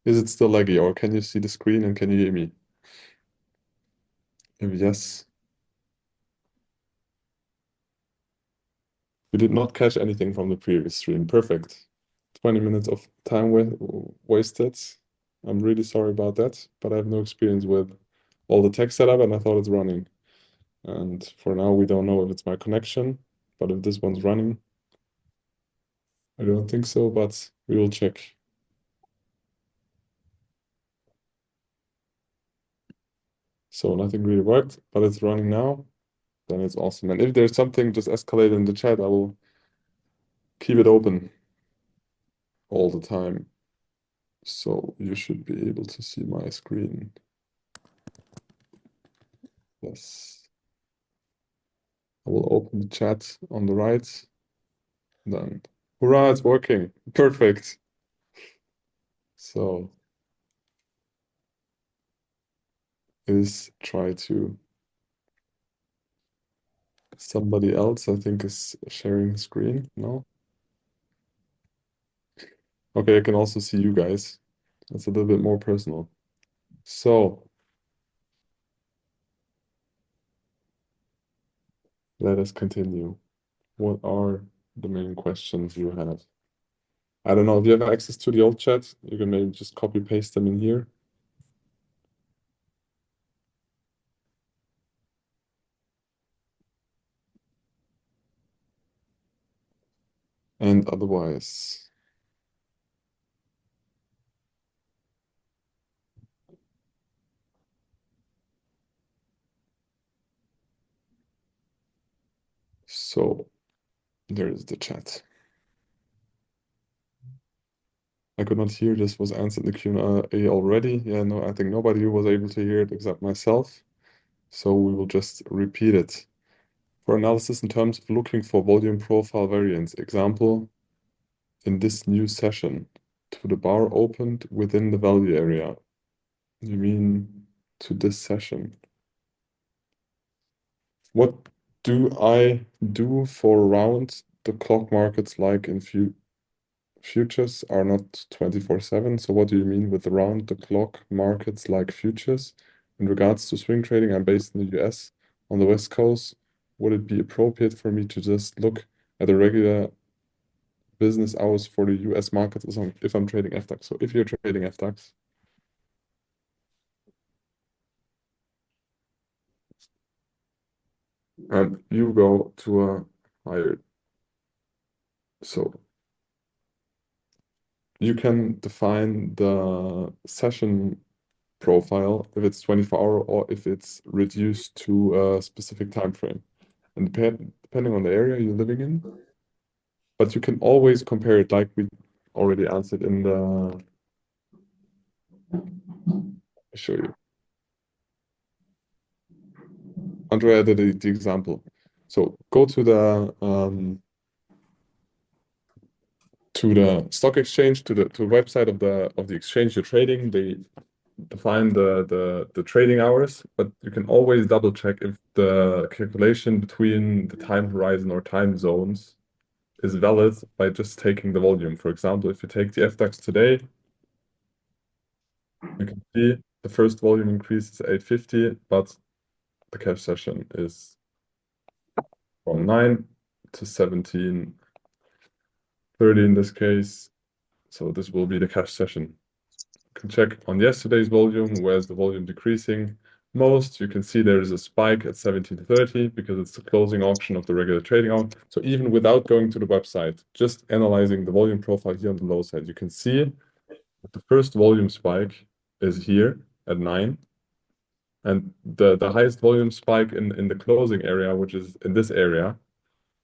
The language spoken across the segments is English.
Is it still laggy, or can you see the screen and can you hear me? If yes, you did not catch anything from the previous stream. Perfect. 20 minutes of time wasted. I'm really sorry about that, but I have no experience with all the tech setup and I thought it's running. And for now, we don't know if it's my connection, but if this one's running, I don't think so, but we will check. So nothing really worked, but it's running now. Then it's awesome. And if there's something, just escalate in the chat. I will keep it open all the time. So you should be able to see my screen. Yes. I will open the chat on the right. Then, hurrah, it's working. Perfect. So is try to somebody else, I think, is sharing screen. No? Okay, I can also see you guys. That's a little bit more personal. So let us continue. What are the main questions you have? I don't know. If you have access to the old chat, you can maybe just copy paste them in here. And otherwise, so there is the chat. I could not hear this was answered in the Q&A already. Yeah, no, I think nobody was able to hear it except myself. So we will just repeat it. For analysis in terms of looking for volume profile variance, example, in this new session, to the bar opened within the value area. You mean to this session? What do I do for round the clock markets like in futures are not 24/7? So what do you mean with around the clock markets like futures? In regards to swing trading, I'm based in the US on the West Coast. Would it be appropriate for me to just look at the regular business hours for the US markets if I'm trading FDAX? So if you're trading FDAX, and you go to a higher, so you can define the session profile if it's 24-hour or if it's reduced to a specific time frame. And depending on the area you're living in, but you can always compare it like we already answered in the, I'll show you. Andrea did the example. So go to the stock exchange, to the website of the exchange you're trading. They define the trading hours, but you can always double check if the calculation between the time horizon or time zones is valid by just taking the volume. For example, if you take the FDAX today, you can see the first volume increase is 850, but the cash session is from 9 to 17:30 in this case. So this will be the cash session. You can check on yesterday's volume, where's the volume decreasing most. You can see there is a spike at 17:30 because it's the closing auction of the regular trading hour. So even without going to the website, just analyzing the volume profile here on the low side, you can see that the first volume spike is here at 9. And the highest volume spike in the closing area, which is in this area,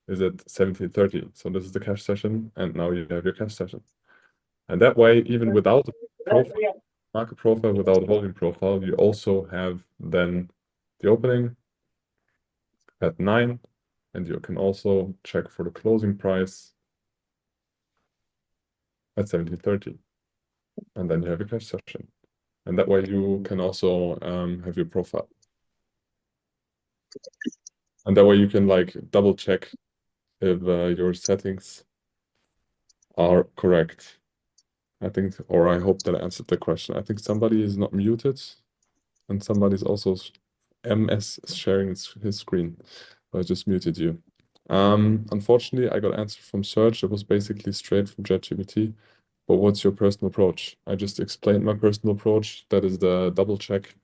is at 17:30. So this is the cash session, and now you have your cash session. And that way, even without the profile, market profile, without a volume profile, you also have then the opening at 9, and you can also check for the closing price at 17:30. And then you have your cash session. And that way you can also have your profile. And that way you can like double check if your settings are correct. I think, or I hope that I answered the question. I think somebody is not muted and somebody's also MS is sharing his screen. I just muted you. Unfortunately, I got answer from search. It was basically straight from ChatGPT. But what's your personal approach? I just explained my personal approach. That is the double check.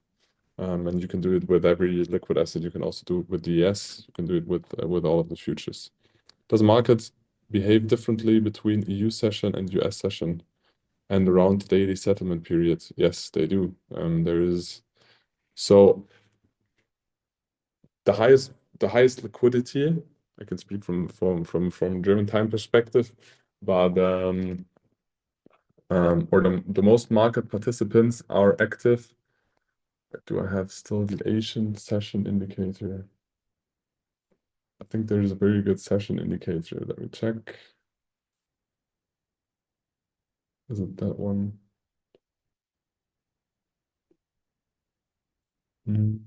And you can do it with every liquid asset. You can also do it with DES. You can do it with all of the futures. Does market behave differently between EU session and US session and around daily settlement period? Yes, they do. There is so the highest liquidity. I can speak from German time perspective, but or the most market participants are active. Do I have still the Asian session indicator? I think there is a very good session indicator. Let me check. Is it that one? Mm,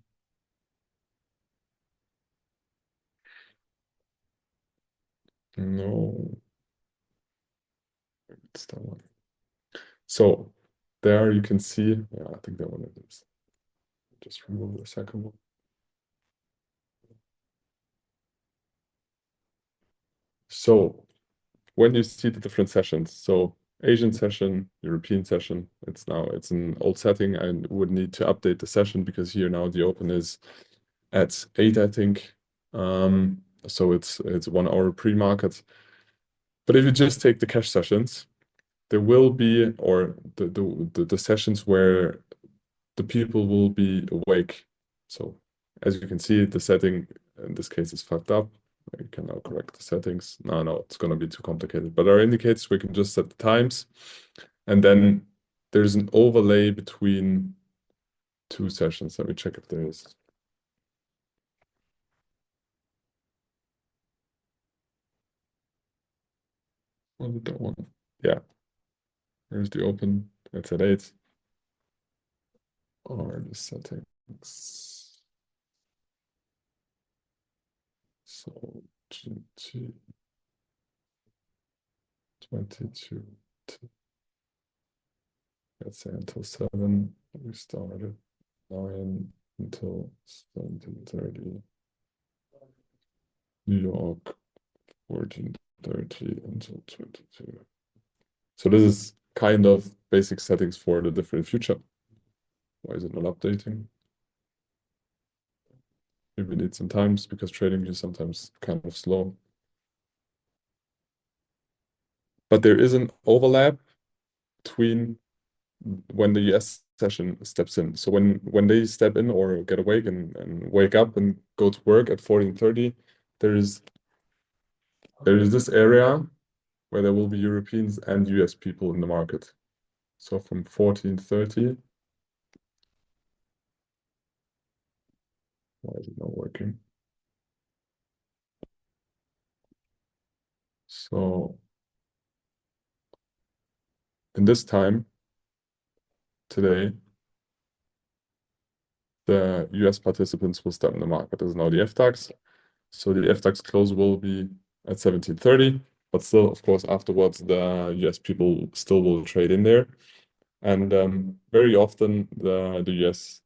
no, it's that one. So there you can see, yeah, I think that one it is. Just remove the second one. So when you see the different sessions, so Asian session, European session, it's an old setting. I would need to update the session because here now the open is at 8, I think. So it's 1 hour pre-market. But if you just take the cash sessions, there will be, or the sessions where the people will be awake. So as you can see, the setting in this case is fucked up. I can now correct the settings. No, it's going to be too complicated. But our indicators, we can just set the times. And then there's an overlay between two sessions. Let me check if there is. Was it that one? Yeah, there's the open. It's at 8. Or the settings. So GT 22. Let's say until 7. We started 9 until 17:30. New York 14:30 until 22. So this is kind of basic settings for the different future. Why is it not updating? Maybe we need some times because trading is sometimes kind of slow. But there is an overlap between when the US session steps in. So when they step in or get awake and wake up and go to work at 14:30, there is this area where there will be Europeans and US people in the market. So from 14:30, why is it not working? So in this time today, the US participants will step in the market. This is now the FDAX. So the FDAX close will be at 17:30, but still, of course, afterwards, the US people still will trade in there. And very often, the US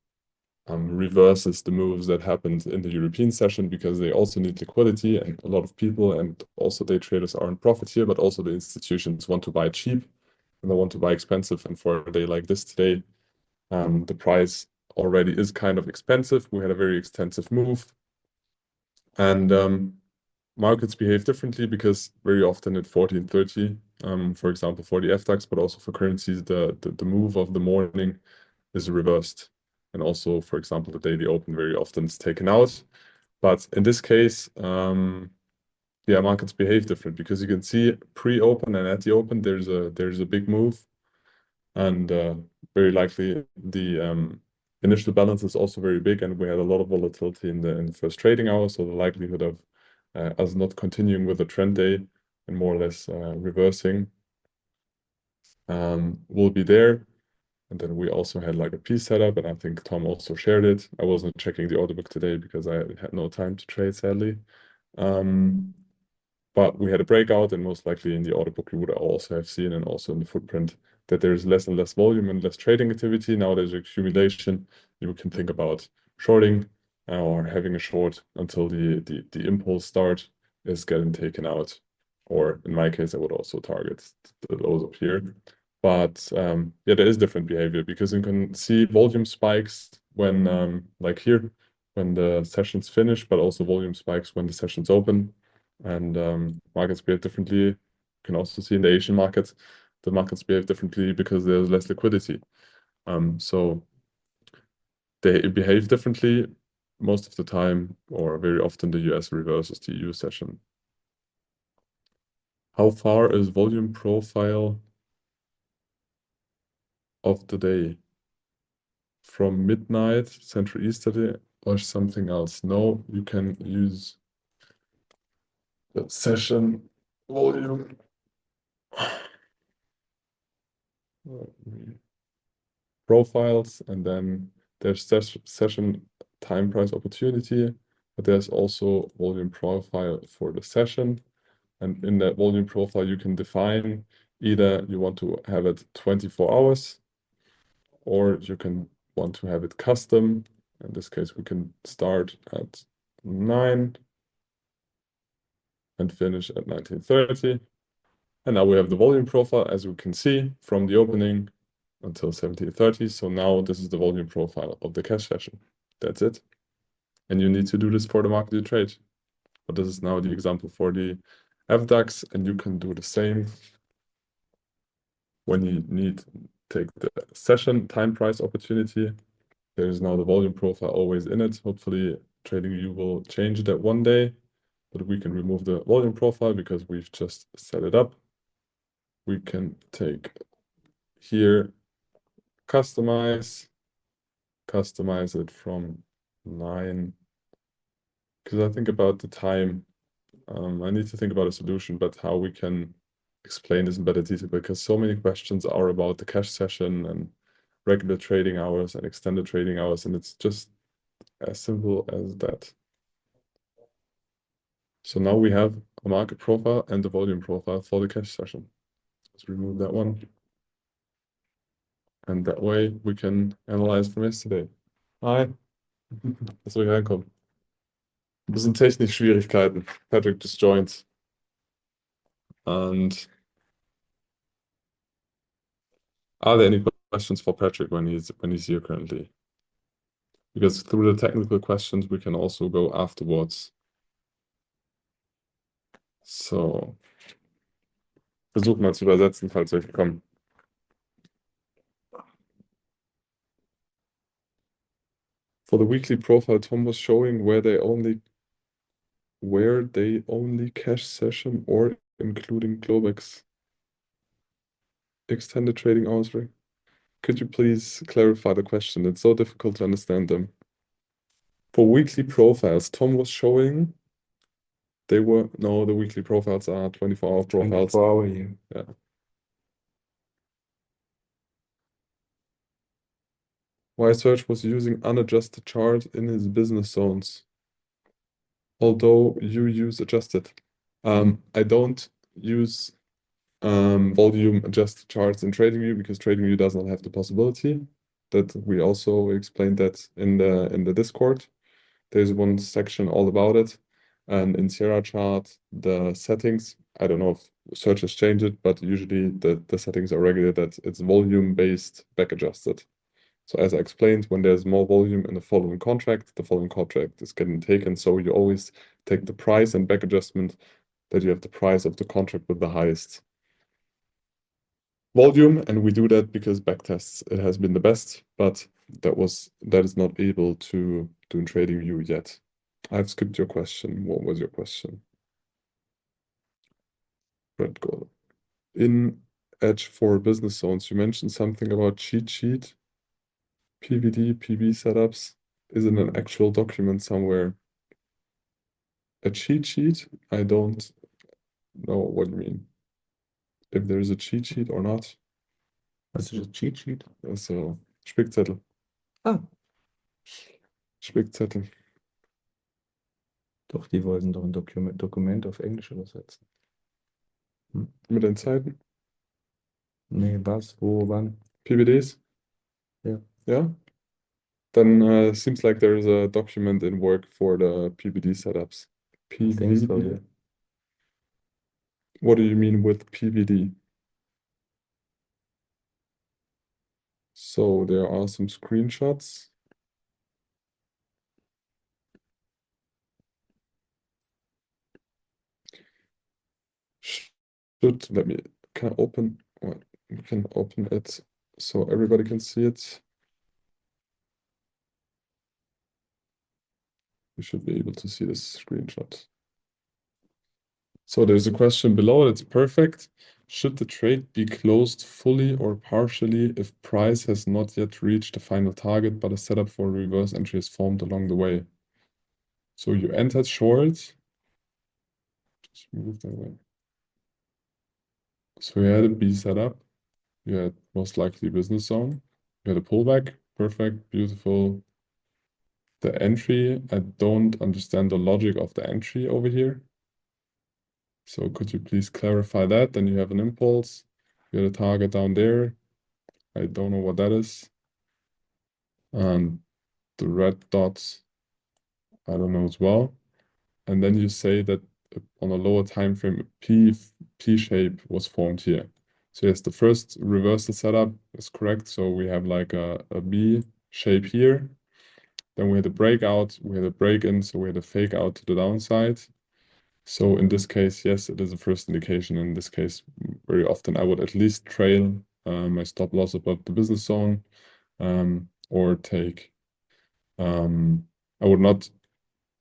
reverses the moves that happened in the European session because they also need liquidity and a lot of people, and also day traders are in profit here, but also the institutions want to buy cheap and they want to buy expensive. And for a day like this today, the price already is kind of expensive. We had a very extensive move, and markets behave differently because very often at 14:30, for example, for the FDAX, but also for currencies, the move of the morning is reversed. And also, for example, the daily open very often is taken out. But in this case, yeah, markets behave different because you can see pre-open and at the open, there's a big move. And very likely the initial balance is also very big, and we had a lot of volatility in the first trading hour. So the likelihood of us not continuing with the trend day and more or less reversing will be there. And then we also had like a P setup, and I think Tom also shared it. I wasn't checking the order book today because I had no time to trade, sadly. But we had a breakout, and most likely in the order book you would also have seen, and also in the footprint, that there's less and less volume and less trading activity. Now there's accumulation. You can think about shorting or having a short until the impulse start is getting taken out. Or in my case, I would also target the lows up here. But yeah, there is different behavior because you can see volume spikes when, like here, when the sessions finish, but also volume spikes when the sessions open. And markets behave differently. You can also see in the Asian markets, the markets behave differently because there's less liquidity. So they behave differently most of the time, or very often the US reverses the EU session. How far is volume profile of the day? From midnight, Central Easterly, or something else? No, you can use the session volume. Profiles, and then there's session time price opportunity, but there's also volume profile for the session. And in that volume profile, you can define either you want to have it 24 hours or you can want to have it custom. In this case, we can start at 9 and finish at 19:30. And now we have the volume profile, as we can see, from the opening until 17:30. So now this is the volume profile of the cash session. That's it. And you need to do this for the market you trade. But this is now the example for the FDAX, and you can do the same when you need take the session time price opportunity. There is now the volume profile always in it. Hopefully, TradingView will change that one day, but we can remove the volume profile because we've just set it up. We can take here, customize it from 9, because I think about the time. I need to think about a solution, but how we can explain this in better detail, because so many questions are about the cash session and regular trading hours and extended trading hours, and it's just as simple as that. So now we have a market profile and the volume profile for the cash session. Let's remove that one. And that way we can analyze from yesterday. Hi. Was soll ich reinkommen? Ein bisschen Technikschwierigkeiten. Patrick just joined. And are there any questions for Patrick when he's here currently? Because through the technical questions we can also go afterwards. So, versuch mal zu übersetzen, falls welche kommen. For the weekly profile, Tom was showing where they only cash session or including Globex extended trading hours, right? Could you please clarify the question? It's so difficult to understand them. For weekly profiles, Tom was showing the weekly profiles are 24-hour profiles. 24-hour, yeah. Yeah. Why Search was using unadjusted chart in his business zones, although you use adjusted. I don't use volume adjusted charts in TradingView because TradingView does not have the possibility. That we also explained that in the Discord. There's one section all about it. And in Sierra chart, the settings, I don't know if Search has changed it, but usually the settings are regular that it's volume based back adjusted. So as I explained, when there's more volume in the following contract is getting taken. So you always take the price and back adjustment that you have the price of the contract with the highest volume, and we do that because backtests it has been the best, but that is not able to do in TradingView yet. I've skipped your question. What was your question? Red goal. In Edge for business zones, you mentioned something about cheat sheet, PVD, PB setups. Is it an actual document somewhere? A cheat sheet? I don't know what you mean. If there is a cheat sheet or not. Was ist das Cheat Sheet? Also, Spickzettel. Ah, Spickzettel. doch, die wollten doch ein Dokument auf Englisch übersetzen. Mit den Zeiten? Nee, was, wo, wann? PBDs? Yeah. Yeah. Then seems like there is a document in work for the PBD setups. I think so, PVD? yeah. What do you mean with PVD? So there are some screenshots. Let me, can I open, well, we can open it so everybody can see it. You should be able to see this screenshot. So there's a question below, it's perfect. Should the trade be closed fully or partially if price has not yet reached the final target, but a setup for a reverse entry is formed along the way? So you entered short. Just move that way. So you had a B setup. You had most likely business zone. You had a pullback. Perfect, beautiful. The entry, I don't understand the logic of the entry over here. So could you please clarify that? Then you have an impulse. You had a target down there. I don't know what that is. And the red dots, I don't know as well. And then you say that on a lower time frame, a P shape was formed here. So yes, the first reversal setup is correct. So we have like a B shape here. Then we had a breakout, we had a break in, so we had a fake out to the downside. So in this case, yes, it is a first indication. In this case, very often I would at least trail my stop loss above the business zone, or take. I would not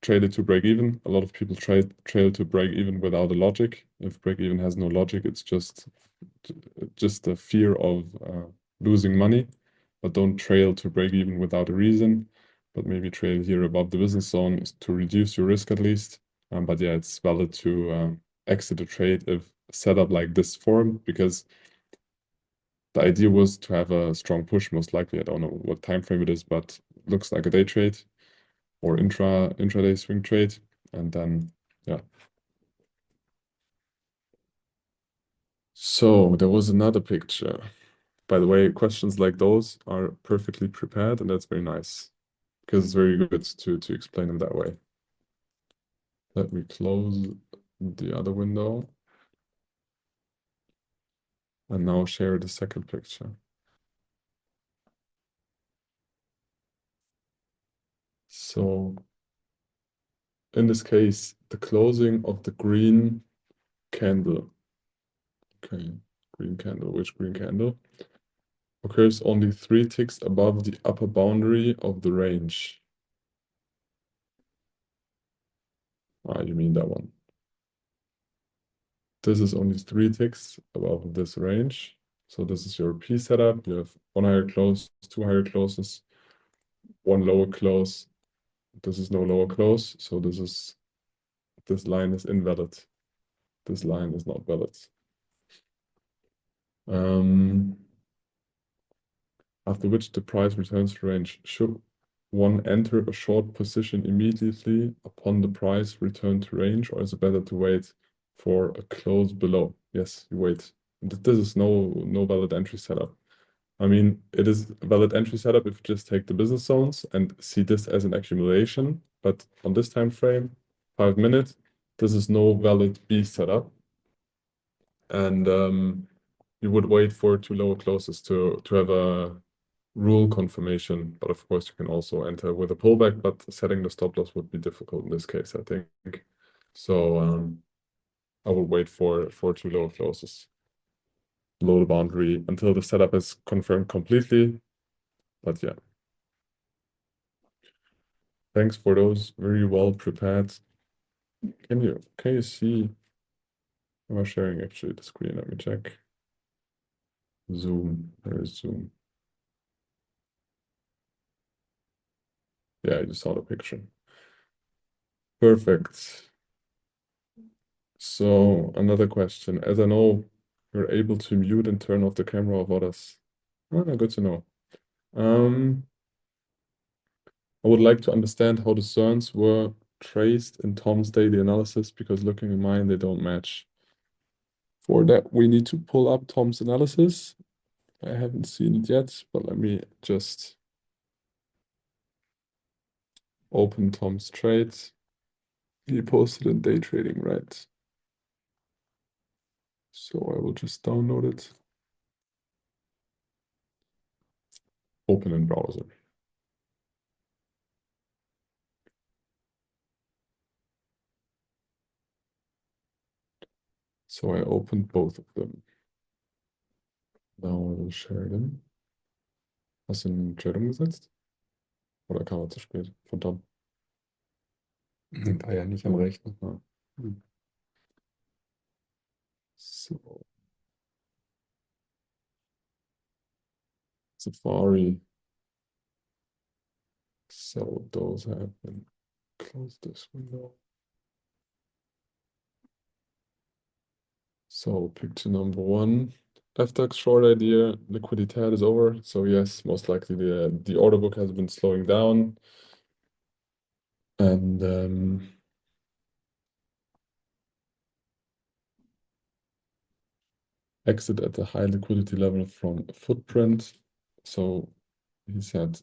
trade it to break even. A lot of people trail to break even without a logic. If break even has no logic, it's just the fear of losing money. But don't trail to break even without a reason. But maybe trail here above the business zone is to reduce your risk at least. But yeah, it's valid to exit a trade if setup like this formed, because the idea was to have a strong push, most likely. I don't know what time frame it is, but looks like a day trade or intraday swing trade. And then, yeah. So there was another picture. By the way, questions like those are perfectly prepared, and that's very nice because it's very good to explain them that way. Let me close the other window and now share the second picture. So in this case, the closing of the green candle. Okay, green candle. Which green candle? Occurs only 3 ticks above the upper boundary of the range. Ah, you mean that one. This is only 3 ticks above this range. So this is your P setup. You have 1 higher close, 2 higher closes, 1 lower close. This is no lower close. So this line is invalid. This line is not valid. After which the price returns to range. Should one enter a short position immediately upon the price return to range, or is it better to wait for a close below? Yes, you wait. This is no valid entry setup. I mean, it is a valid entry setup if you just take the business zones and see this as an accumulation. But on this time frame, 5 minutes, this is no valid B setup. And you would wait for 2 lower closes to have a rule confirmation. But of course, you can also enter with a pullback, but setting the stop loss would be difficult in this case, I think. So I will wait for 2 lower closes below the boundary until the setup is confirmed completely. But yeah. Thanks for those very well prepared. Can you see? Am I sharing actually the screen? Let me check. Zoom. Where is Zoom? Yeah, I just saw the picture. Perfect. So another question. As I know, you're able to mute and turn off the camera of others. Ah, good to know. I would like to understand how the CERNs were traced in Tom's daily analysis, because looking at mine, they don't match. For that, we need to pull up Tom's analysis. I haven't seen it yet, but let me just open Tom's trades. He posted in day trading, right? So I will just download it. Open in browser. So I opened both of them. Now I will share them. Hast du einen Trade umgesetzt? Oder kam er zu spät von Tom? War ja nicht am Rechner. Ah. So. Safari. So those have been close this window. So picture number one, FTX short idea, liquidity is over. So yes, most likely the order book has been slowing down. And exit at a high liquidity level from footprint. So he said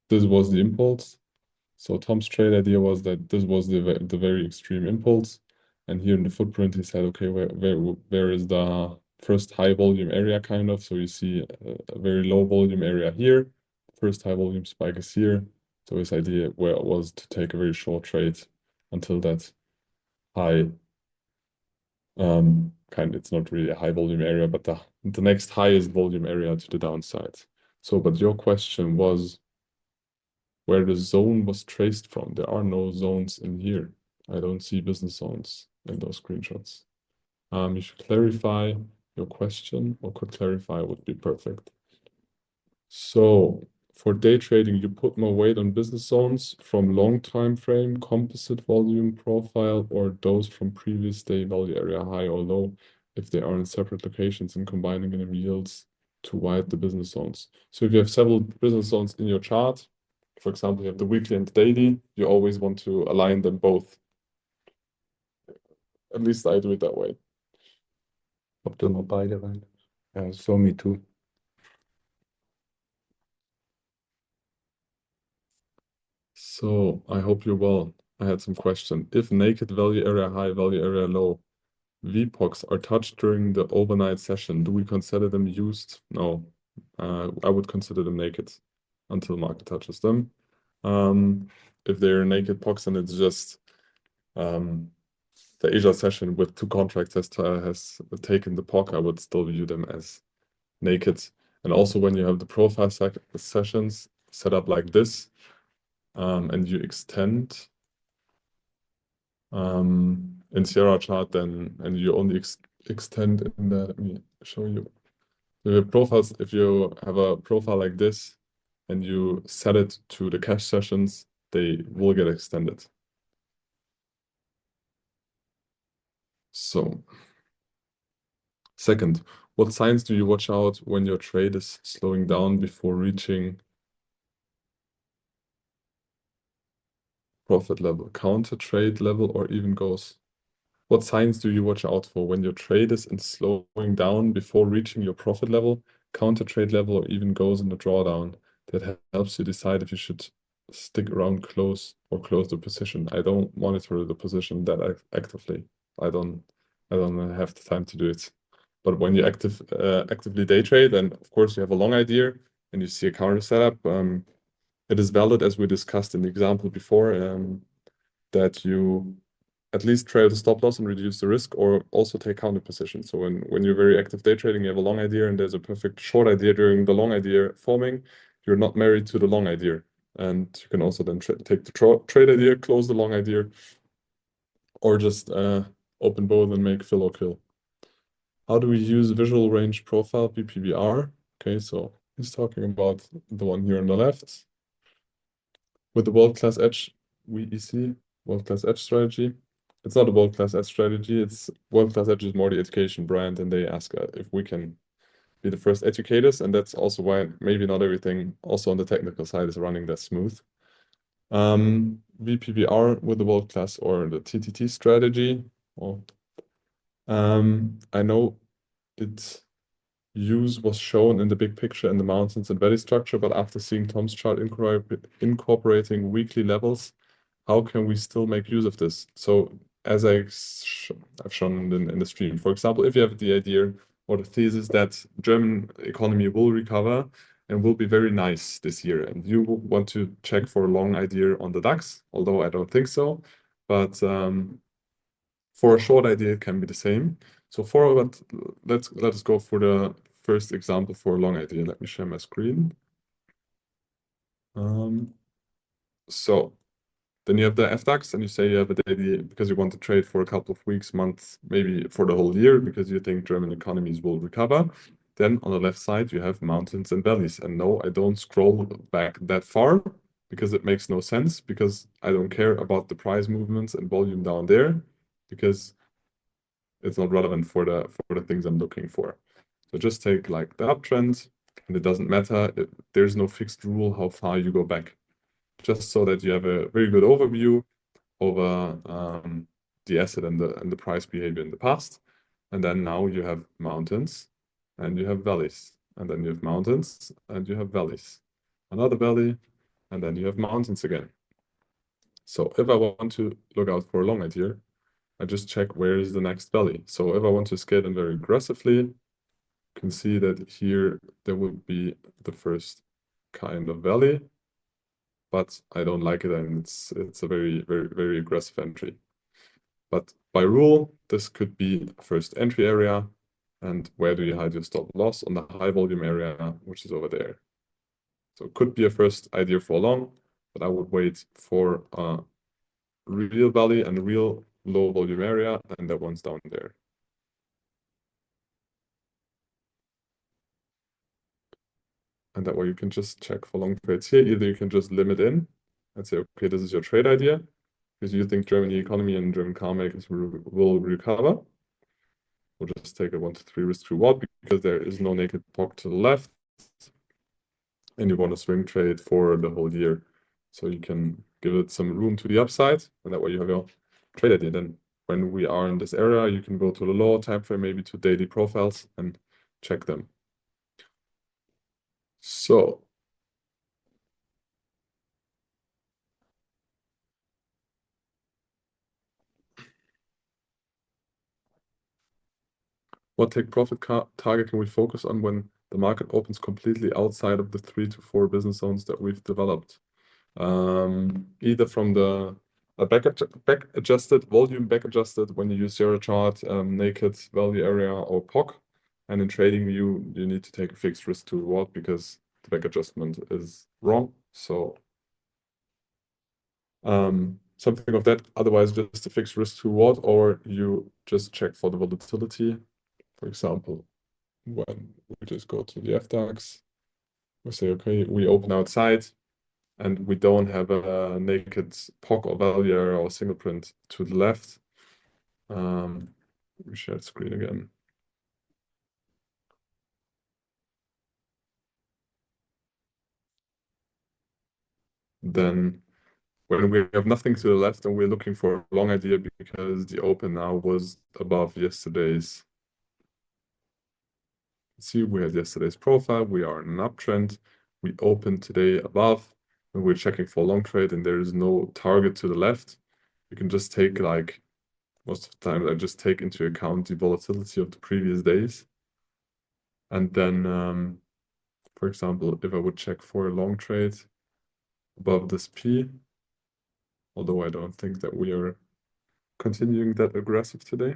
this was the impulse. So Tom's trade idea was that this was the very extreme impulse. And here in the footprint, he said, okay, where is the first high volume area kind of? So you see a very low volume area here. First high volume spike is here. So his idea was to take a very short trade until that high, it's not really a high volume area, but the next highest volume area to the downside. So, but your question was where the zone was traced from. There are no zones in here. I don't see business zones in those screenshots. You should clarify your question, or could clarify would be perfect. So for day trading, you put more weight on business zones from long time frame, composite volume profile, or those from previous day value area high or low if they are in separate locations and combining them yields to wide the business zones. So if you have several business zones in your chart, for example, you have the weekly and the daily, you always want to align them both. At least I do it that way. Ob du mal beide rein. Ja, so me too. So I hope you're well. I had some question. If naked value area high, value area low, VPOCs are touched during the overnight session, do we consider them used? No. I would consider them naked until market touches them. If they're naked POCs and it's just the Asia session with two contracts has taken the POC, I would still view them as naked. And also when you have the profile sessions set up like this, and you extend in Sierra chart, then and you only extend in the, let me show you. The profiles, if you have a profile like this and you set it to the cash sessions, they will get extended. So, second, what signs do you watch out when your trade is slowing down before reaching profit level, counter trade level, or even goes? What signs do you watch out for when your trade is slowing down before reaching your profit level, counter trade level, or even goes in the drawdown? That helps you decide if you should stick around close or close the position. I don't monitor the position that actively. I don't have the time to do it. But when you actively day trade, then of course you have a long idea and you see a counter setup. It is valid, as we discussed in the example before, that you at least trail the stop loss and reduce the risk, or also take counter position. So when you're very active day trading, you have a long idea and there's a perfect short idea during the long idea forming, you're not married to the long idea. And you can also then take the trade idea, close the long idea, or just open both and make fill or kill. How do we use visual range profile, VPBR? Okay, so he's talking about the one here on the left. With the world-class edge, WEC, world-class edge strategy. It's not a world-class edge strategy. It's world-class edge is more the education brand, and they ask if we can be the first educators, and that's also why maybe not everything also on the technical side is running that smooth. VPBR with the world-class or the TTT strategy. Well, I know its use was shown in the big picture in the mountains and valley structure, but after seeing Tom's chart incorporating weekly levels, how can we still make use of this? So as I've shown in the stream, for example, if you have the idea or the thesis that German economy will recover and will be very nice this year, and you want to check for a long idea on the DAX, although I don't think so, but for a short idea, it can be the same. So let us go for the first example for a long idea. Let me share my screen. So then you have the FDAX, and you say you have a daily because you want to trade for a couple of weeks, months, maybe for the whole year because you think German economies will recover. Then on the left side, you have mountains and valleys. And no, I don't scroll back that far because it makes no sense because I don't care about the price movements and volume down there because it's not relevant for the things I'm looking for. So just take like the uptrend, and it doesn't matter. There's no fixed rule how far you go back, just so that you have a very good overview over the asset and the price behavior in the past. And then now you have mountains and you have valleys, and then you have mountains and you have valleys, another valley, and then you have mountains again. So if I want to look out for a long idea, I just check where is the next valley. So if I want to scale in very aggressively, you can see that here there would be the first kind of valley, but I don't like it, and it's a very, very, very aggressive entry. But by rule, this could be a first entry area, and where do you hide your stop loss? On the high volume area, which is over there. So it could be a first idea for long, but I would wait for a real valley and a real low volume area, and that one's down there. And that way you can just check for long trades here. Either you can just limit in and say, okay, this is your trade idea because you think Germany economy and German car makers will recover. We'll just take a 1 to 3 risk reward because there is no naked POC to the left, and you want to swing trade for the whole year. So you can give it some room to the upside, and that way you have your trade idea. Then when we are in this area, you can go to the lower time frame, maybe to daily profiles, and check them. So what take profit target can we focus on when the market opens completely outside of the 3 to 4 business zones that we've developed? Either from the back adjusted volume, back adjusted when you use zero chart, naked value area or POC. And in trading, you need to take a fixed risk to reward because the back adjustment is wrong. So something of that. Otherwise, just a fixed risk to reward, or you just check for the volatility. For example, when we just go to the FDAX, we say, okay, we open outside and we don't have a naked POC or value area or single print to the left. We share the screen again. Then when we have nothing to the left and we're looking for a long idea because the open now was above yesterday's. See, we had yesterday's profile. We are in an uptrend. We opened today above, and we're checking for a long trade, and there is no target to the left. You can just take, like, most of the time, I just take into account the volatility of the previous days. And then, for example, if I would check for a long trade above this P, although I don't think that we are continuing that aggressive today.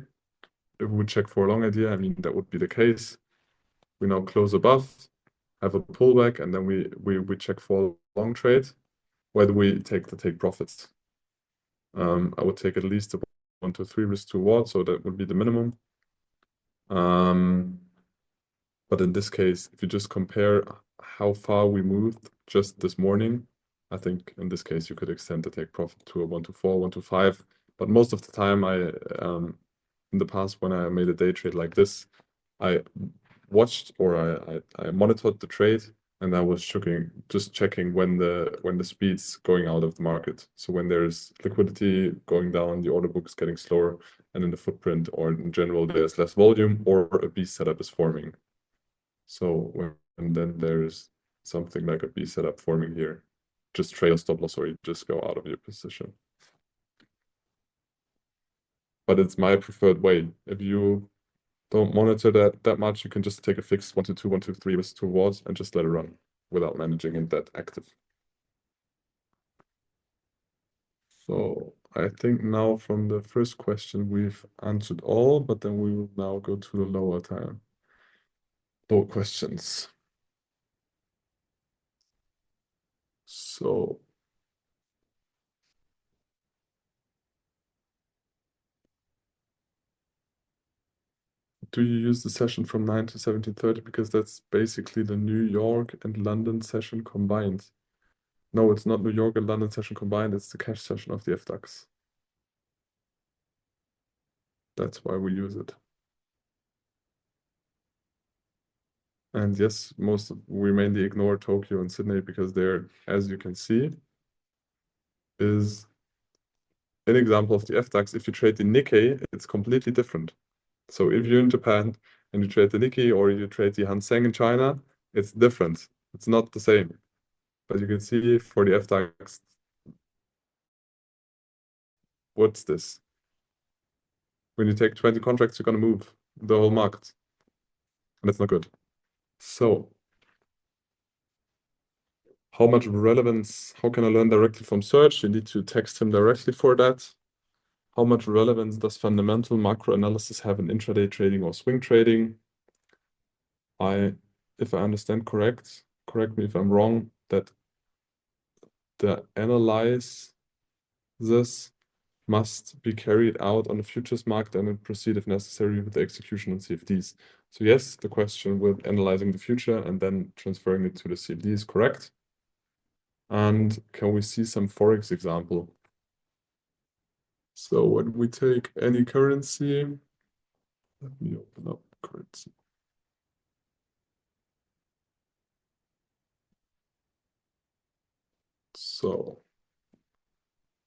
If we would check for a long idea, I mean, that would be the case. We now close above, have a pullback, and then we check for a long trade. Where do we take profits? I would take at least a 1 to 3 risk to reward, so that would be the minimum. But in this case, if you just compare how far we moved just this morning, I think in this case you could extend the take profit to a 1 to 4, 1 to 5. But most of the time, in the past when I made a day trade like this, I watched or I monitored the trade, And I was just checking when the speed's going out of the market. So when there's liquidity going down, the order book is getting slower, and in the footprint or in general there's less volume or a B setup is forming. So when then there's something like a B setup forming here, just trail stop loss or you just go out of your position. But it's my preferred way. If you don't monitor that much, you can just take a fixed 1 to 2, 1 to 3 with 2 watts and just let it run without managing it that active. So I think now from the first question we've answered all, but then we will now go to the lower questions. So do you use the session from 9 to 17:30 because that's basically the New York and London session combined? No, it's not New York and London session combined, it's the cash session of the FDAX. That's why we use it. And yes, we mainly ignore Tokyo and Sydney because they're, as you can see, is an example of the FDAX. If you trade the Nikkei, it's completely different. So if you're in Japan and you trade the Nikkei or you trade the Hang Seng in China, it's different. It's not the same. But you can see for the FDAX, what's this? When you take 20 contracts, you're going to move the whole market. And that's not good. So how much relevance, how can I learn directly from search? You need to text him directly for that. How much relevance does fundamental macro analysis have in intraday trading or swing trading? If I understand correct me if I'm wrong, that the analyze this must be carried out on the futures market and then proceed if necessary with the execution on CFDs. So yes, the question with analyzing the future and then transferring it to the CFD is correct. And can we see some Forex example? So when we take any currency, let me open up currency. So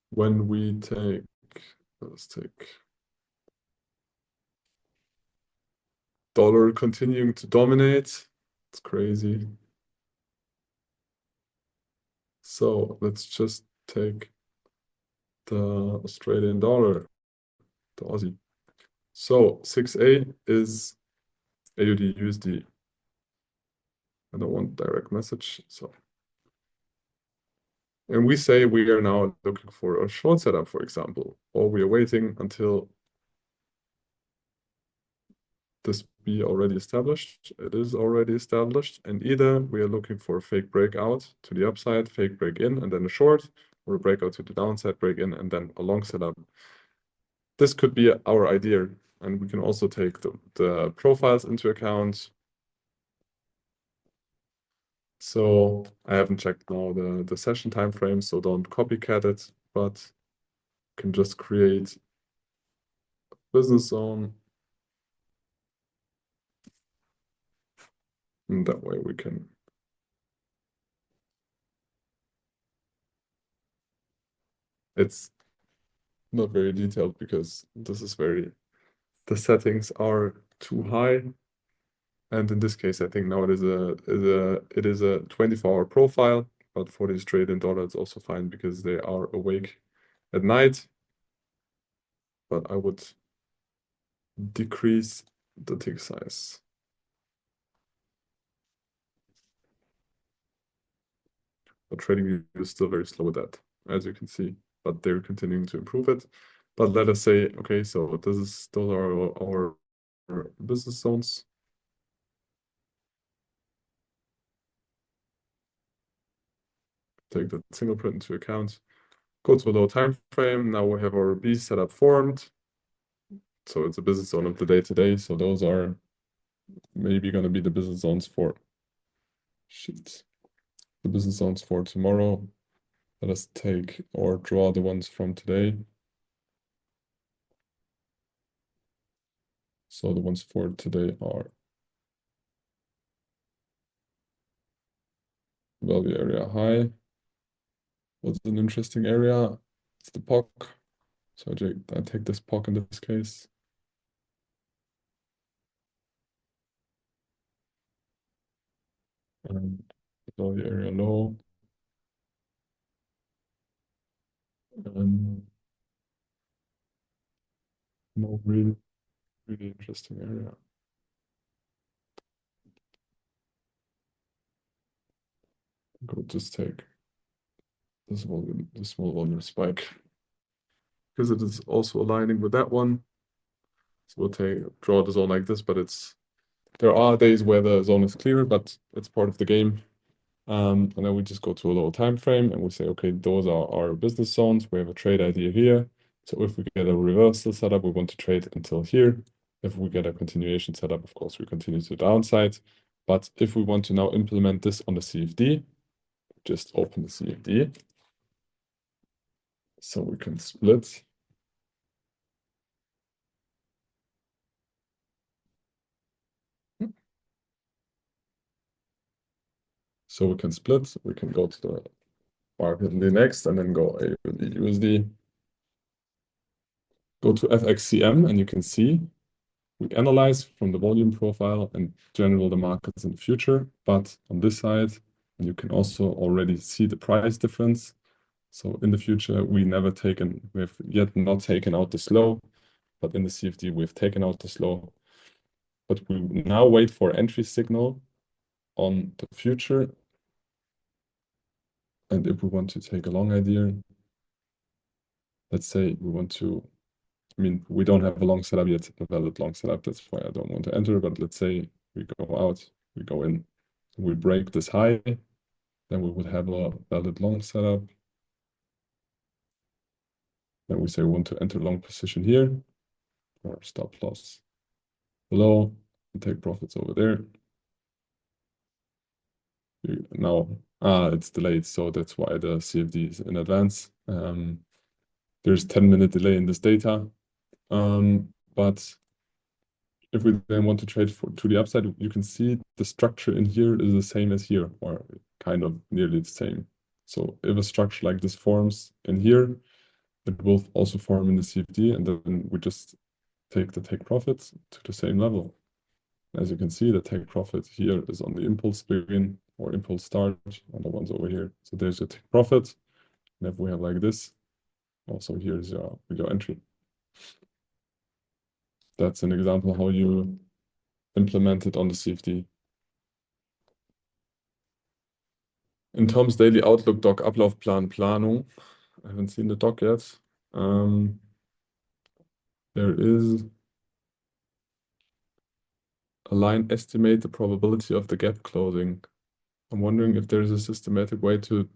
when we take, let's take dollar continuing to dominate. It's crazy. So let's just take the Australian dollar, the Aussie. So 6A is AUD USD. I don't want direct message. So, and we say we are now looking for a short setup, for example, or we are waiting until this be already established. It is already established, and either we are looking for a fake breakout to the upside, fake break in, and then a short, or a breakout to the downside, break in, and then a long setup. This could be our idea, and we can also take the profiles into account. So I haven't checked now the session time frame, so don't copycat it, but can just create a business zone. And that way we can it's not very detailed because this is the settings are too high. And in this case, I think now it is a 24-hour profile, but for this trade in dollar, it's also fine because they are awake at night. But I would decrease the tick size. But trading is still very slow with that, as you can see. But they're continuing to improve it. But let us say, okay, so those are our business zones. Take the single print into account. Go to a low time frame. Now we have our B setup formed. So it's a business zone of the day today. So those are maybe going to be the business zones for the business zones for tomorrow. Let us take or draw the ones from today. So the ones for today are value area high. What's an interesting area? It's the POC. So I take this POC in this case. And value area low. No, really interesting area. Go just take this volume, the small volume spike, because it is also aligning with that one. So we'll draw the zone like this, but there are days where the zone is clear, but it's part of the game. And then we just go to a lower time frame and we say, okay, those are our business zones. We have a trade idea here. So if we get a reversal setup, we want to trade until here. If we get a continuation setup, of course, we continue to the downside. But if we want to now implement this on the CFD, just open the CFD. So we can split. So we can split, we can go to the market next and then go AUD USD. Go to FXCM and you can see we analyze from the volume profile and general the markets in the future, but on this side, you can also already see the price difference. So in the future, we have yet not taken out the slow, but in the CFD, we've taken out the slow. But we now wait for entry signal on the future. And if we want to take a long idea, let's say we want to, we don't have a long setup yet, a valid long setup. That's why I don't want to enter. But let's say we go out, we go in, we break this high, then we would have a valid long setup. Then we say we want to enter long position here, or stop loss below, and take profits over there. Now, it's delayed, so that's why the CFD is in advance. There's 10-minute delay in this data. But if we then want to trade to the upside, you can see the structure in here is the same as here, or kind of nearly the same. So if a structure like this forms in here, it will also form in the CFD, and then we just take the take profits to the same level. As you can see, the take profit here is on the impulse begin or impulse start, and the ones over here. So there's your take profit. And if we have like this, also here's your entry. That's an example how you implement it on the CFD. In Tom's daily outlook doc, Ablaufplan, Planung. I haven't seen the doc yet. There is a line estimate the probability of the gap closing. I'm wondering if there is a systematic way to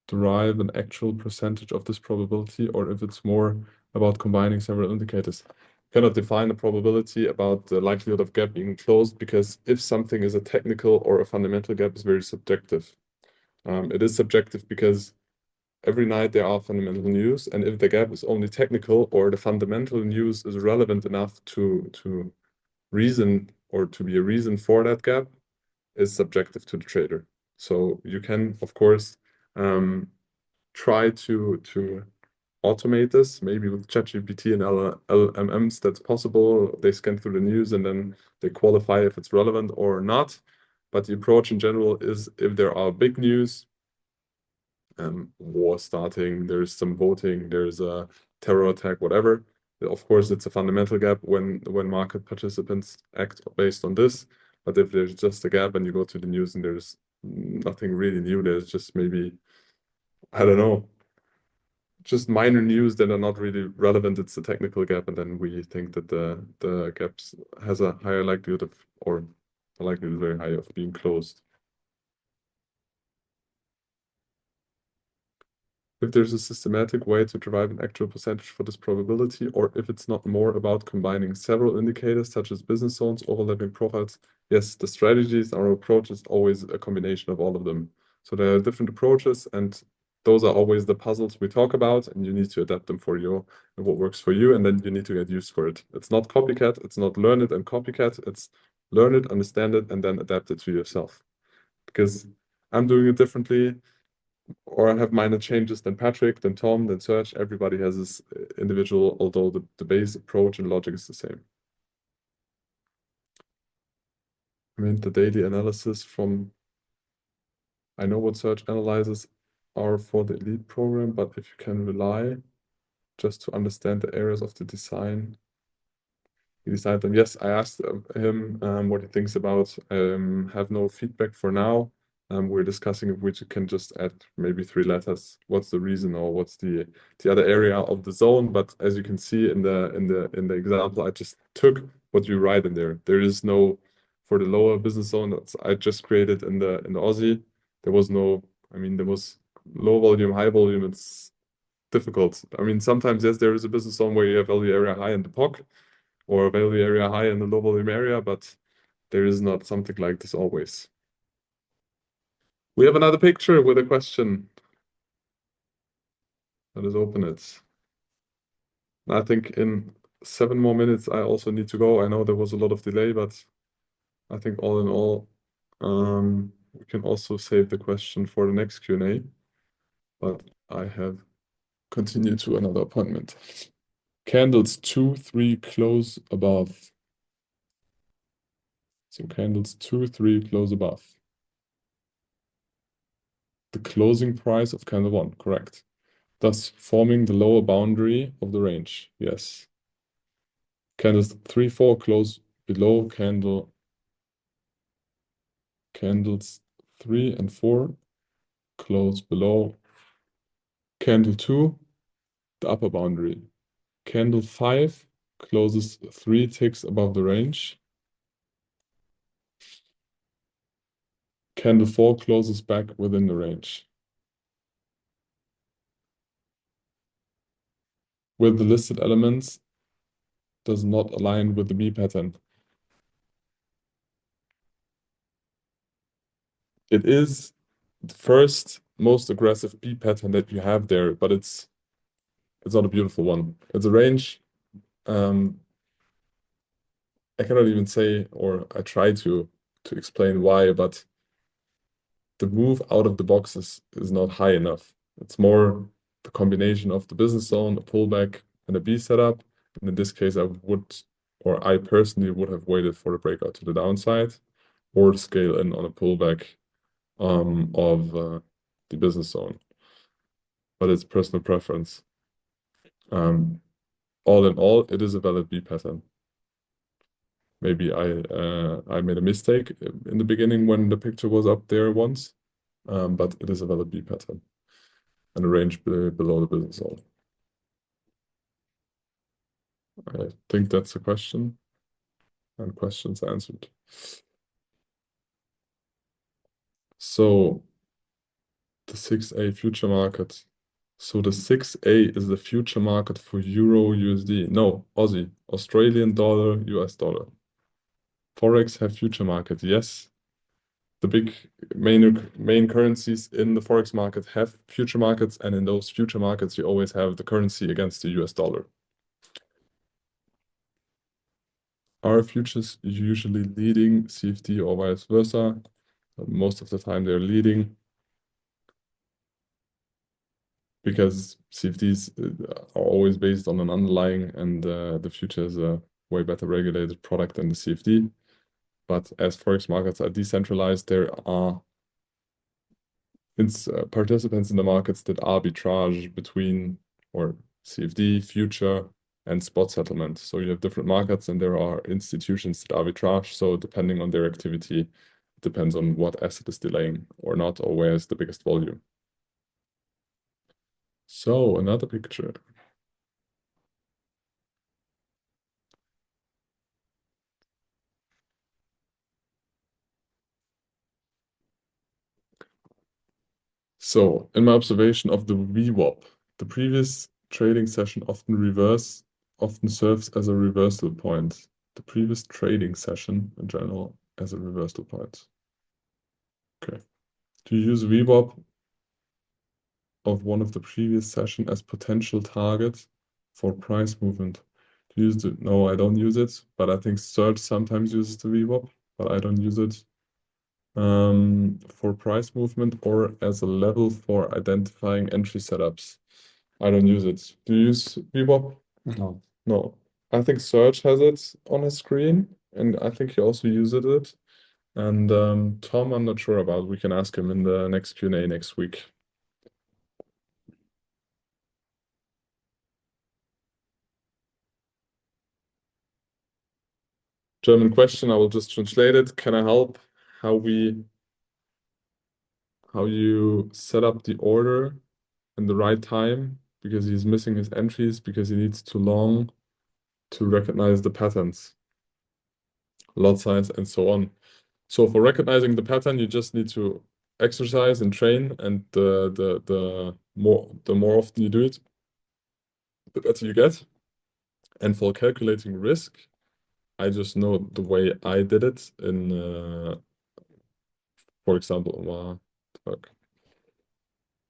derive an actual percentage of this probability, or if it's more about combining several indicators. Cannot define a probability about the likelihood of gap being closed, because if something is a technical or a fundamental gap, is very subjective. It is subjective because every night there are fundamental news, and if the gap is only technical or the fundamental news is relevant enough to reason or to be a reason for that gap, is subjective to the trader. So you can, of course, try to automate this, maybe with ChatGPT and LLMs, that's possible. They scan through the news and then they qualify if it's relevant or not. But the approach in general is if there are big news, war starting, there's some voting, there's a terror attack, whatever. Of course, it's a fundamental gap when market participants act based on this. But if there's just a gap and you go to the news and there's nothing really new, there's just maybe, I don't know, just minor news that are not really relevant. It's a technical gap, and then we think that the gaps has a higher likelihood of, or the likelihood is very high of being closed. If there's a systematic way to derive an actual percentage for this probability, or if it's not more about combining several indicators such as business zones, overlapping profiles. Yes, the strategies, our approach is always a combination of all of them. So there are different approaches, and those are always the puzzles we talk about, and you need to adapt them for you and what works for you, and then you need to get used for it. It's not copycat, it's not learn it and copycat, it's learn it, understand it, and then adapt it to yourself. Because I'm doing it differently, or I have minor changes than Patrick, than Tom, than Serge. Everybody has this individual, although the base approach and logic is the same. I mean, the daily analysis from, I know what search analyzers are for the elite program, but if you can rely just to understand the areas of the design, he decided them. Yes, I asked him what he thinks about. Have no feedback for now. We're discussing if we can just add maybe 3 letters. What's the reason, or what's the other area of the zone? But as you can see in the example, I just took what you write in there. There is no, for the lower business zone that I just created in the Aussie. There was no. I mean, there was low volume, high volume. It's difficult. I mean, sometimes yes, there is a business zone where you have value area high in the POC, or a value area high in the low volume area, but there is not something like this always. We have another picture with a question. Let us open it. I think in 7 more minutes, I also need to go. I know there was a lot of delay, but I think all in all, we can also save the question for the next Q&A. But I have continued to another appointment. Candles 2, 3 close above. So candles 2, 3 close above. The closing price of candle 1, correct. Thus forming the lower boundary of the range. Yes. Candles 3, 4 close below candles 3 and 4 close below candle 2, the upper boundary. Candle 5 closes 3 ticks above the range. Candle 4 closes back within the range. With the listed elements does not align with the B pattern. It is the first most aggressive B pattern that you have there, but it's not a beautiful one. It's a range. I cannot even say, or I try to explain why, but the move out of the box is not high enough. It's more the combination of the business zone, a pullback, and a B setup. And in this case, I personally would have waited for the breakout to the downside, or scale in on a pullback of the business zone. But it's personal preference. All in all, it is a valid B pattern. Maybe I made a mistake in the beginning when the picture was up there once, but it is a valid B pattern and a range below the business zone. I think that's a question, and questions answered. So the 6A future market. So the 6A is the future market for Euro USD. No, Aussie, Australian dollar, US dollar. Forex have future market, yes. The big main currencies in the Forex market have future markets, and in those future markets, you always have the currency against the US dollar. Are futures usually leading CFD or vice versa? Most of the time they're leading, because CFDs are always based on an underlying, and the future is a way better regulated product than the CFD. But as Forex markets are decentralized, there are participants in the markets that arbitrage between, or CFD, future, and spot settlement. So you have different markets, and there are institutions that arbitrage. So depending on their activity, it depends on what asset is delaying or not, or where is the biggest volume. So another picture. So in my observation of the VWAP, the previous trading session often serves as a reversal point. The previous trading session in general as a reversal point. Okay. Do you use VWAP of one of the previous session as potential target for price movement? Do you use it? No, I don't use it, but I think Search sometimes uses the VWAP, but I don't use it. for price movement or as a level for identifying entry setups. I don't use it. Do you use VWAP? No. No. I think Serge has it on his screen, and I think he also uses it. And Tom, I'm not sure about. We can ask him in the next Q&A next week. German question, I will just translate it. Can I help how you set up the order in the right time because he's missing his entries because he needs too long to recognize the patterns, lot size, and so on. So for recognizing the pattern, you just need to exercise and train, and the more often you do it, the better you get. And for calculating risk, I just know the way I did it in, for example, fuck,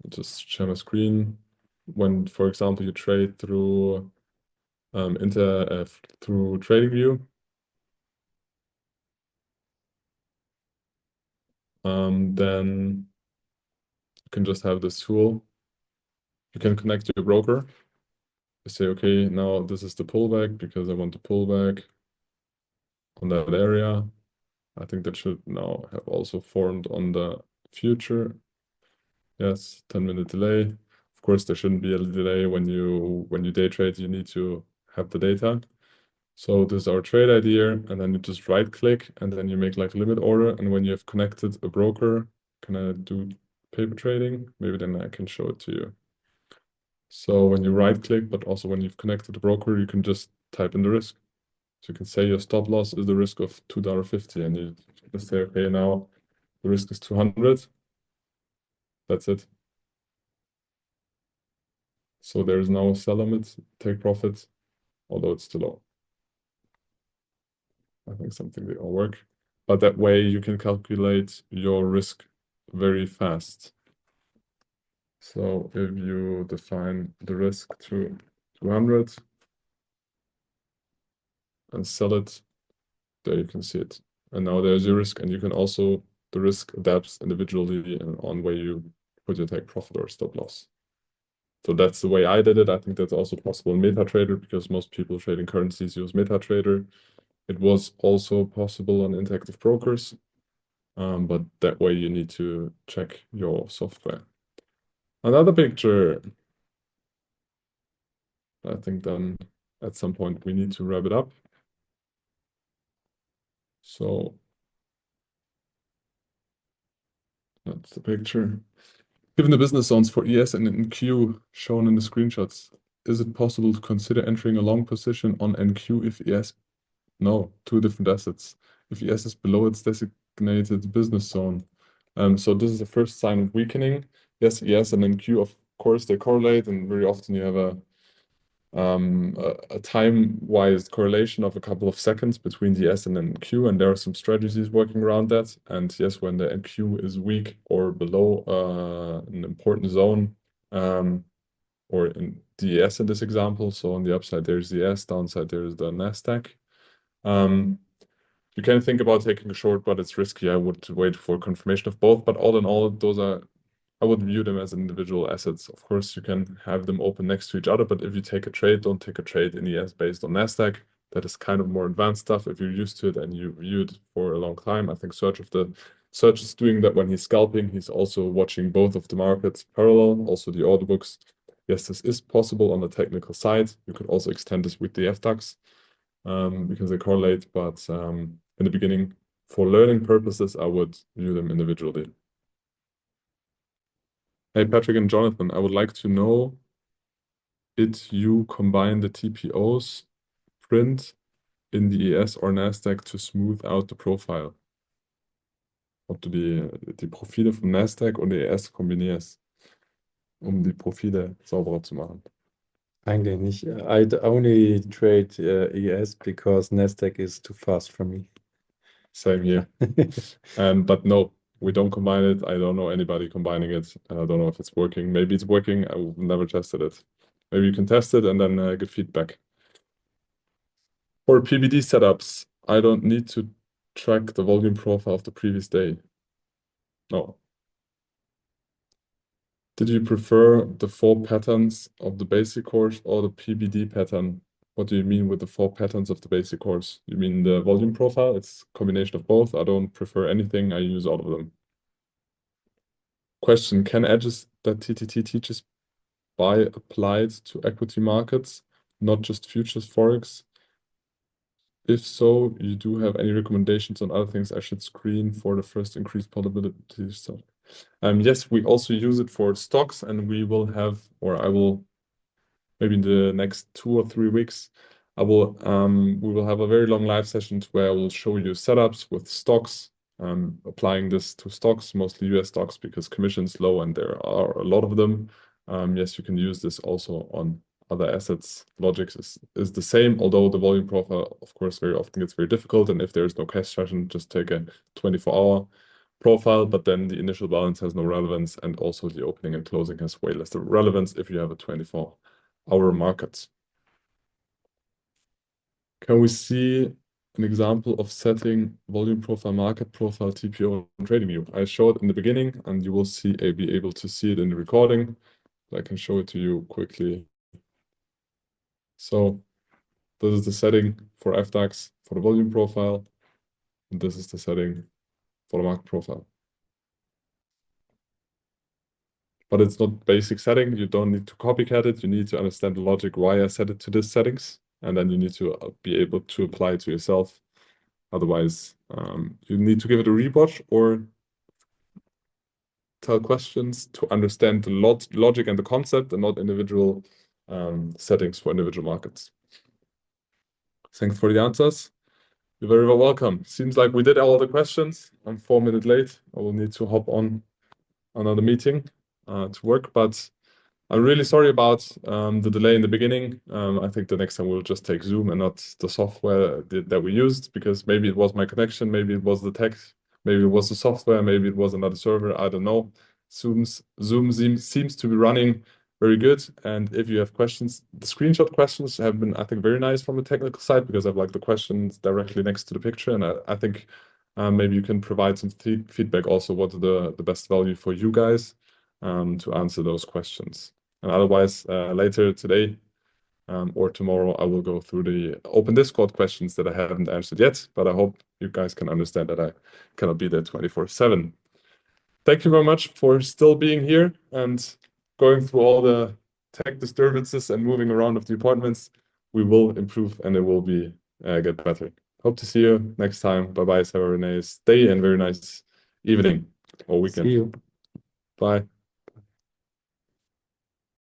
just share my screen. When, for example, you trade through through TradingView, then you can just have this tool. You can connect to your broker. You say, okay, now this is the pullback because I want the pullback on that area. I think that should now have also formed on the future. Yes, 10-minute delay. Of course, there shouldn't be a delay when you day trade, you need to have the data. So this is our trade idea, and then you just right click and then you make like limit order. And when you have connected a broker, can I do paper trading? Maybe then I can show it to you. So when you right click, but also when you've connected the broker, you can just type in the risk. So you can say your stop loss is the risk of $2.50, and you just say, okay, now the risk is 200. That's it. So there is no sell limit, take profit, although it's too low. I think something they all work. But that way you can calculate your risk very fast. So if you define the risk to 200 and sell it, there you can see it. And now there's your risk, and you can also, the risk adapts individually and on where you put your take profit or stop loss. So that's the way I did it. I think that's also possible in MetaTrader because most people trading currencies use MetaTrader. It was also possible on Interactive Brokers, but that way you need to check your software. Another picture. I think then at some point we need to wrap it up. So that's the picture. Given the business zones for ES and NQ shown in the screenshots, is it possible to consider entering a long position on NQ if ES? No, two different assets. If ES is below its designated business zone. So this is the first sign of weakening. Yes, ES and NQ, of course, they correlate, and very often you have a time-wise correlation of a couple of seconds between the S and NQ, and there are some strategies working around that. And yes, when the NQ is weak or below an important zone, or in the S in this example, so on the upside there's the S, downside there's the Nasdaq. You can think about taking a short, but it's risky. I would wait for confirmation of both. But all in all, I would view them as individual assets. Of course, you can have them open next to each other, but if you take a trade, don't take a trade in ES based on Nasdaq. That is kind of more advanced stuff. If you're used to it and you view it for a long time, I think Serge is doing that when he's scalping. He's also watching both of the markets parallel, also the order books. Yes, this is possible on the technical side. You could also extend this with the FDAX because they correlate, but in the beginning, for learning purposes, I would view them individually. Hey, Patrick and Jonathan, I would like to know, did you combine the TPOs print in the ES or Nasdaq to smooth out the profile? Ob du die Profile von Nasdaq und ES kombinierst, um die Profile sauberer zu machen. Eigentlich nicht. I only trade ES because Nasdaq is too fast for me. Same here. But no, we don't combine it. I don't know anybody combining it. I don't know if it's working. Maybe it's working. I've never tested it. Maybe you can test it and then get feedback. For PBD setups, I don't need to track the volume profile of the previous day. No. Did you prefer the 4 patterns of the basic course or the PBD pattern? What do you mean with the 4 patterns of the basic course? You mean the volume profile? It's a combination of both. I don't prefer anything. I use all of them. Question, can edges that TTT teaches be applied to equity markets, not just futures forex? If so, you do have any recommendations on other things I should screen for the first increased probability stuff? Yes, we also use it for stocks, and we will have, or I will, maybe in the next 2 or 3 weeks, we will have a very long live session where I will show you setups with stocks, applying this to stocks, mostly US stocks, because commission's low and there are a lot of them. Yes, you can use this also on other assets. Logic is the same, although the volume profile, of course, very often gets very difficult. And if there is no cash session, just take a 24-hour profile, but then the initial balance has no relevance, and also the opening and closing has way less relevance if you have a 24-hour market. Can we see an example of setting volume profile, market profile, TPO, and TradingView? I showed in the beginning, and you will be able to see it in the recording. I can show it to you quickly. So this is the setting for FDAX for the volume profile, and this is the setting for the market profile. But it's not basic setting. You don't need to copycat it. You need to understand the logic why I set it to these settings, and then you need to be able to apply it to yourself. Otherwise, you need to give it a rewatch or tell questions to understand the logic and the concept, and not individual settings for individual markets. Thanks for the answers. You're very welcome. Seems like we did all the questions. I'm 4 minutes late. I will need to hop on another meeting to work, but I'm really sorry about the delay in the beginning. I think the next time we'll just take Zoom and not the software that we used, because maybe it was my connection, maybe it was the tech, maybe it was the software, maybe it was another server. I don't know. Zoom seems to be running very good. And if you have questions, the screenshot questions have been, I think, very nice from the technical side, because I have like the questions directly next to the picture. And I think maybe you can provide some feedback also, what's the best value for you guys to answer those questions. And otherwise, later today or tomorrow, I will go through the open Discord questions that I haven't answered yet, but I hope you guys can understand that I cannot be there 24/7. Thank you very much for still being here and going through all the tech disturbances and moving around of the apartments. We will improve and it will be get better. Hope to see you next time. Bye-bye. Have a very nice day and very nice evening or weekend. See you. Bye.